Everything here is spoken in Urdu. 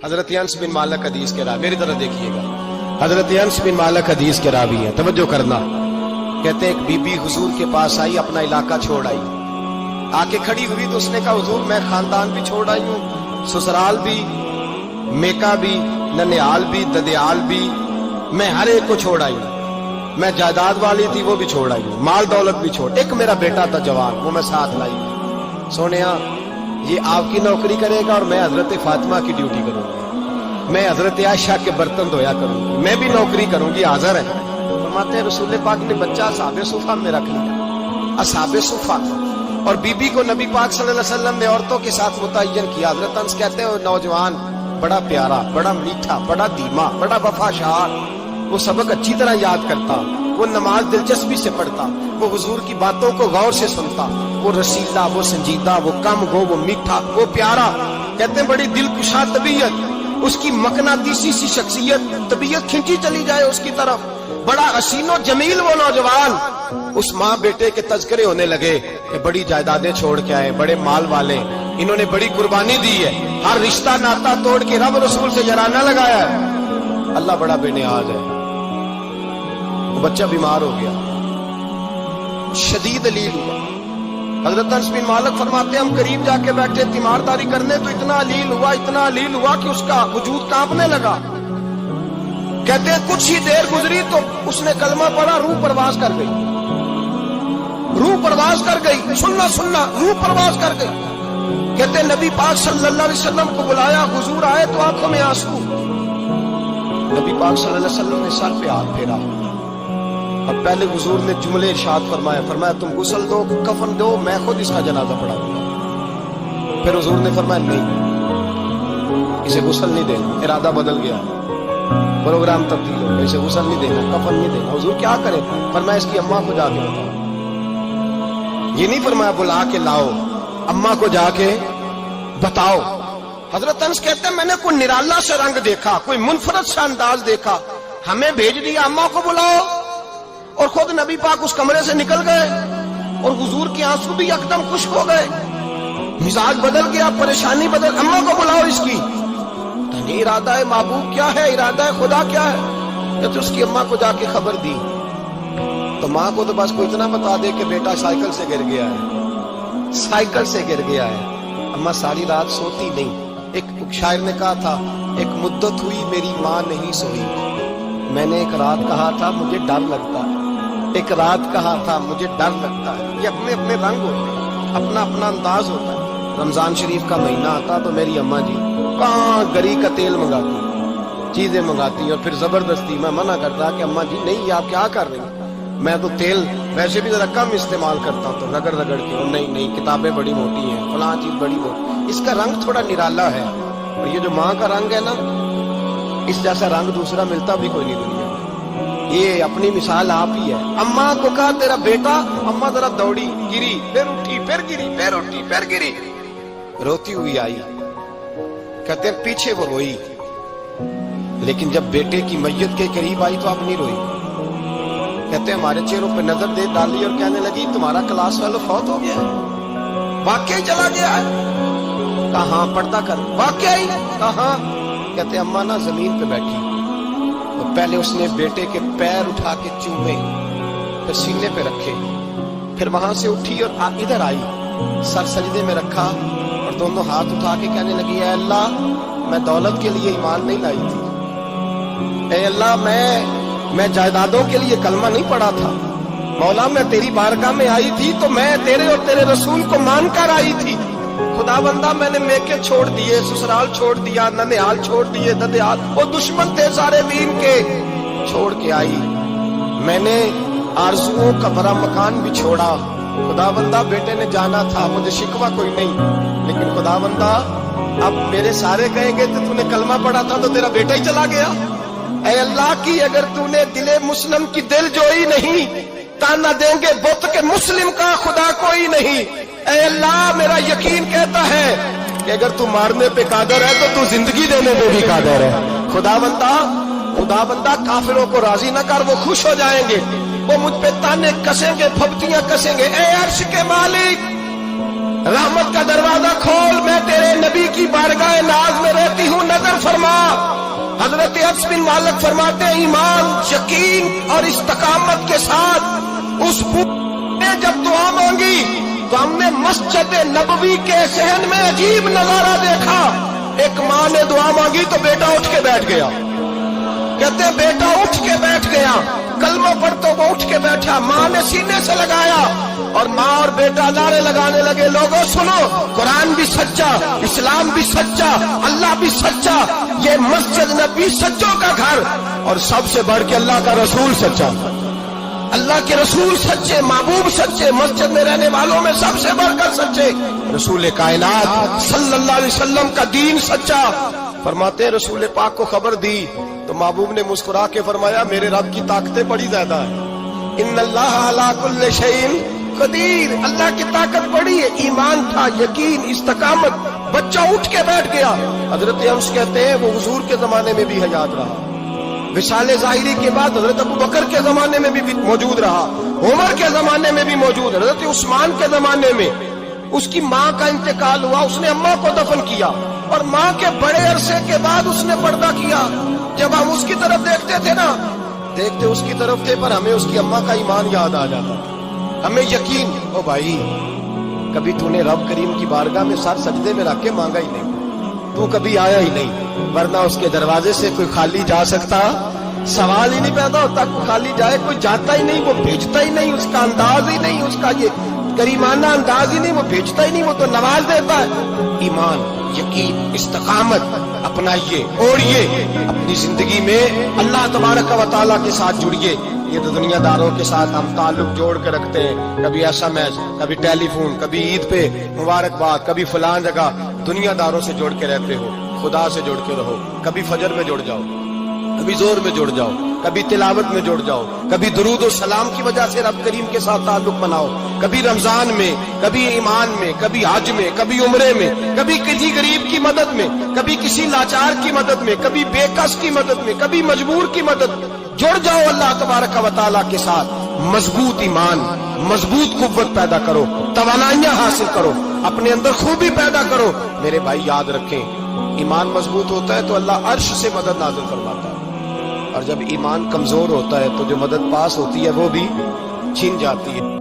حضرت انس بن مالک حدیث کے راوی، میری طرف دیکھیے گا، حضرت انس بن مالک حدیث کے راوی ہیں، توجہ کرنا۔ کہتے ہیں ایک بی بی حضور کے پاس آئی، اپنا علاقہ چھوڑ آئی، آ کے کھڑی ہوئی تو اس نے کہا حضور میں خاندان بھی چھوڑ آئی ہوں، سسرال بھی، میکا بھی، ننیال بھی، ددیال بھی، میں ہر ایک کو چھوڑ آئی ہوں، میں جائیداد والی تھی وہ بھی چھوڑ آئی ہوں، مال دولت بھی چھوڑ، ایک میرا بیٹا تھا جوان وہ میں ساتھ لائی ہوں۔ سونیا یہ آپ کی نوکری کرے گا اور میں حضرت فاطمہ کی ڈیوٹی کروں گی، میں حضرت عائشہ کے برتن دھویا کروں گی، میں بھی نوکری کروں گی، حاضر ہے۔ فرماتے ہیں رسول پاک نے بچہ اصحاب صفہ میں رکھ لیا، اصحاب صفہ، اور بی بی کو نبی پاک صلی اللہ علیہ وسلم نے عورتوں کے ساتھ متعین کیا۔ حضرت انس کہتے ہیں وہ نوجوان بڑا پیارا، بڑا میٹھا، بڑا دھیما، بڑا وفاشار، وہ سبق اچھی طرح یاد کرتا، وہ نماز دلچسپی سے پڑھتا، وہ حضور کی باتوں کو غور سے سنتا، وہ رسیلا، وہ سنجیدہ، وہ کم گو، وہ میٹھا، وہ پیارا۔ کہتے ہیں بڑی دل کشا طبیعت، اس کی مقناطیسی سی شخصیت، طبیعت کھینچی چلی جائے اس کی طرف، بڑا حسین و جمیل وہ نوجوان۔ اس ماں بیٹے کے تذکرے ہونے لگے کہ بڑی جائیدادیں چھوڑ کے آئے، بڑے مال والے، انہوں نے بڑی قربانی دی ہے، ہر رشتہ ناتا توڑ کے رب رسول سے جرانہ لگایا ہے، اللہ بڑا بے نیاز ہے۔ بچہ بیمار ہو گیا، شدید علیل ہوا۔ حضرت انس بن مالک فرماتے ہیں ہم قریب جا کے بیٹھے تیمارداری کرنے تو اتنا علیل ہوا کہ اس کا وجود کانپنے لگا۔ کہتے ہیں کچھ ہی دیر گزری تو اس نے کلمہ پڑھا، روح پرواز کر گئی، روح پرواز کر گئی، سننا روح پرواز کر گئی۔ کہتے ہیں نبی پاک صلی اللہ علیہ وسلم کو بلایا، حضور آئے تو آنکھوں میں آنسو۔ نبی پاک صلی اللہ علیہ وسلم نے سر پہ ہاتھ پھیرا، اب پہلے حضور نے جملے ارشاد فرمایا تم غسل دو، کفن دو، میں خود اس کا جنازہ پڑھاؤں گا۔ پھر حضور نے فرمایا نہیں، اسے غسل نہیں دینا، ارادہ بدل گیا، پروگرام تبدیل ہو گیا، اسے غسل نہیں دینا، کفن نہیں دینا۔ حضور کیا کرے؟ فرمایا اس کی اماں کو جا کے بتاؤ، یہ نہیں فرمایا بلا کے لاؤ، اماں کو جا کے بتاؤ۔ حضرت انس کہتے ہیں میں نے کوئی نرالا سے رنگ دیکھا، کوئی منفرد سا انداز دیکھا، ہمیں بھیج دیا اماں کو بلاؤ، اور خود نبی پاک اس کمرے سے نکل گئے، اور حضور کے آنسو بھی یکدم خشک ہو گئے، مزاج بدل گیا، پریشانی بدل، اماں کو بلاؤ اس کی۔ نہیں ارادہ ہے محبوب کیا ہے، ارادہ ہے خدا کیا ہے؟ جب اس کی اماں کو جا کے خبر دی تو ماں کو تو بس کوئی اتنا بتا دے کہ بیٹا سائیکل سے گر گیا ہے، سائیکل سے گر گیا ہے۔ اماں ساری رات سوتی نہیں۔ ایک شاعر نے کہا تھا ایک مدت ہوئی میری ماں نہیں سوئی، میں نے ایک رات کہا تھا مجھے ڈر لگتا ہے، ایک رات کہا تھا مجھے ڈر لگتا ہے۔ یہ اپنے اپنے رنگ ہوتے ہیں، اپنا اپنا انداز ہوتا ہے۔ رمضان شریف کا مہینہ آتا تو میری اماں جی کہاں گری کا تیل منگاتی، چیزیں منگاتی، اور پھر زبردستی میں منع کرتا کہ اماں جی نہیں آپ کیا کر رہی ہیں، میں تو تیل ویسے بھی ذرا کم استعمال کرتا ہوں، تو رگڑ رگڑ کے نہیں کتابیں بڑی موٹی ہیں، فلاں چیز بڑی موٹی، اس کا رنگ تھوڑا نرالا ہے، اور یہ جو ماں کا رنگ ہے نا اس جیسا رنگ دوسرا ملتا بھی کوئی نہیں دنیا میں۔ یہ اپنی مثال آپ ہی ہے۔ اماں کو کہا تیرا بیٹا، اماں ذرا دوڑی، گری، پھر اٹھی، پھر گری، پھر اٹھی، پھر گری، روتی ہوئی آئی۔ کہتے ہیں پیچھے وہ روئی، لیکن جب بیٹے کی میت کے قریب آئی تو اب نہیں روئی۔ کہتے ہیں ہمارے چہروں پہ نظر دے ڈالی اور کہنے لگی تمہارا کلاس فیلو فوت ہو گیا ہے، واقعی چلا گیا ہے؟ کہاں پردہ کر، واقعی کہاں؟ کہتے اماں نا زمین پہ بیٹھی تو پہلے اس نے بیٹے کے پیر اٹھا کے چومے، پھر سینے پہ رکھے، پھر وہاں سے اٹھی اور ادھر آئی، سر سجدے میں رکھا اور دونوں ہاتھ اٹھا کے کہنے لگی اے اللہ میں دولت کے لیے ایمان نہیں لائی تھی، اے اللہ میں جائیدادوں کے لیے کلمہ نہیں پڑھا تھا، مولا میں تیری بارگاہ میں آئی تھی تو میں تیرے اور تیرے رسول کو مان کر آئی تھی، خدا بندہ میں نے میکے چھوڑ دیے، سسرال چھوڑ دیا، ننیال چھوڑ دیے، ددیال، وہ دشمن تھے سارے دین کے، چھوڑ کے آئی، میں نے آرزوؤں کا بڑا مکان بھی چھوڑا، خدا بندہ بیٹے نے جانا تھا، مجھے شکوہ کوئی نہیں، لیکن خدا بندہ اب میرے سارے کہیں گے تو نے کلمہ پڑھا تھا تو تیرا بیٹا ہی چلا گیا، اے اللہ کی اگر تو نے دل مسلم کی دل جوئی نہیں، تانا دیں گے بت کے مسلم کا خدا کوئی نہیں، اے اللہ میرا یقین کہتا ہے کہ اگر تو مارنے پہ قادر ہے تو تو زندگی دینے پہ بھی قادر ہے، خدا بندہ کافروں کو راضی نہ کر، وہ خوش ہو جائیں گے، وہ مجھ پہ تانے کسیں گے، پھپتیاں کسیں گے، اے عرش کے مالک رحمت کا دروازہ کھول، میں تیرے نبی کی بارگاہ ناز میں رہتی ہوں، نظر فرما. حضرت انس بن مالک فرماتے ہیں ایمان، یقین اور استقامت کے ساتھ اس نے جب دعا مانگی تو ہم نے مسجد نبوی کے صحن میں عجیب نظارہ دیکھا. ایک ماں نے دعا مانگی تو بیٹا اٹھ کے بیٹھ گیا. کہتے بیٹا اٹھ کے بیٹھ گیا، کلمہ پڑھ تو وہ اٹھ کے بیٹھا، ماں نے سینے سے لگایا اور ماں اور بیٹا نعرے لگانے لگے، لوگوں سنو، قرآن بھی سچا، اسلام بھی سچا، اللہ بھی سچا، یہ مسجد نبی سچوں کا گھر، اور سب سے بڑھ کے اللہ کا رسول سچا. اللہ کے رسول سچے، محبوب سچے، مسجد میں رہنے والوں میں سب سے بڑھ کر سچے، رسول کائنات صلی اللہ علیہ وسلم کا دین سچا. فرماتے ہیں رسول پاک کو خبر دی تو محبوب نے مسکرا کے فرمایا میرے رب کی طاقتیں بڑی زیادہ ہیں. ان اللہ علی کل شیء قدیر، اللہ کی طاقت بڑی ہے. ایمان تھا، یقین، استقامت. بچہ اٹھ کے بیٹھ گیا. حضرت انس کہتے ہیں وہ حضور کے زمانے میں بھی حیات رہا، وصال ظاہری کے بعد حضرت ابو بکر کے زمانے میں بھی موجود رہا، عمر کے زمانے میں بھی موجود، حضرت عثمان کے زمانے میں. اس کی ماں کا انتقال ہوا، اس نے اماں کو دفن کیا اور ماں کے بڑے عرصے کے بعد اس نے پردہ کیا. جب ہم اس کی طرف دیکھتے تھے نا، دیکھتے اس کی طرف تھے پر ہمیں اس کی اماں کا ایمان یاد آ جاتا، ہمیں یقین. او بھائی، کبھی تو نے رب کریم کی بارگاہ میں سر سجدے میں رکھ کے مانگا ہی نہیں، تو کبھی آیا ہی نہیں، ورنہ اس کے دروازے سے کوئی خالی جا سکتا؟ سوال ہی نہیں پیدا ہوتا. کوئی خالی جائے، کوئی جاتا ہی نہیں، وہ بھیجتا ہی نہیں، اس کا انداز ہی نہیں، اس کا یہ کریمانہ انداز ہی نہیں، وہ بھیجتا ہی نہیں، وہ تو نواز دیتا ہے. ایمان، یقین، استقامت اپنائیے، اوڑھیے اپنی زندگی میں، اللہ تبارک و تعالیٰ کے ساتھ جڑیے. یہ تو دنیا داروں کے ساتھ ہم تعلق جوڑ کے رکھتے ہیں، کبھی SMS، کبھی ٹیلی فون، کبھی عید پہ مبارکباد، کبھی فلان جگہ. دنیا داروں سے جوڑ کے رہتے ہو، خدا سے جوڑ کے رہو. کبھی فجر میں جڑ جاؤ، کبھی زور میں جڑ جاؤ، کبھی تلاوت میں جڑ جاؤ، کبھی درود و سلام کی وجہ سے رب کریم کے ساتھ تعلق بناؤ، کبھی رمضان میں، کبھی ایمان میں، کبھی حج میں، کبھی عمرے میں، کبھی کسی غریب کی مدد میں، کبھی کسی لاچار کی مدد میں، کبھی بے کس کی مدد میں، کبھی مجبور کی مدد میں. جڑ جاؤ اللہ تبارک و تعالیٰ کے ساتھ. مضبوط ایمان، مضبوط قوت پیدا کرو، توانائیاں حاصل کرو، اپنے اندر خوبی پیدا کرو. میرے بھائی یاد رکھیں، ایمان مضبوط ہوتا ہے تو اللہ عرش سے مدد نازل فرماتا ہے، اور جب ایمان کمزور ہوتا ہے تو جو مدد پاس ہوتی ہے وہ بھی چھن جاتی ہے.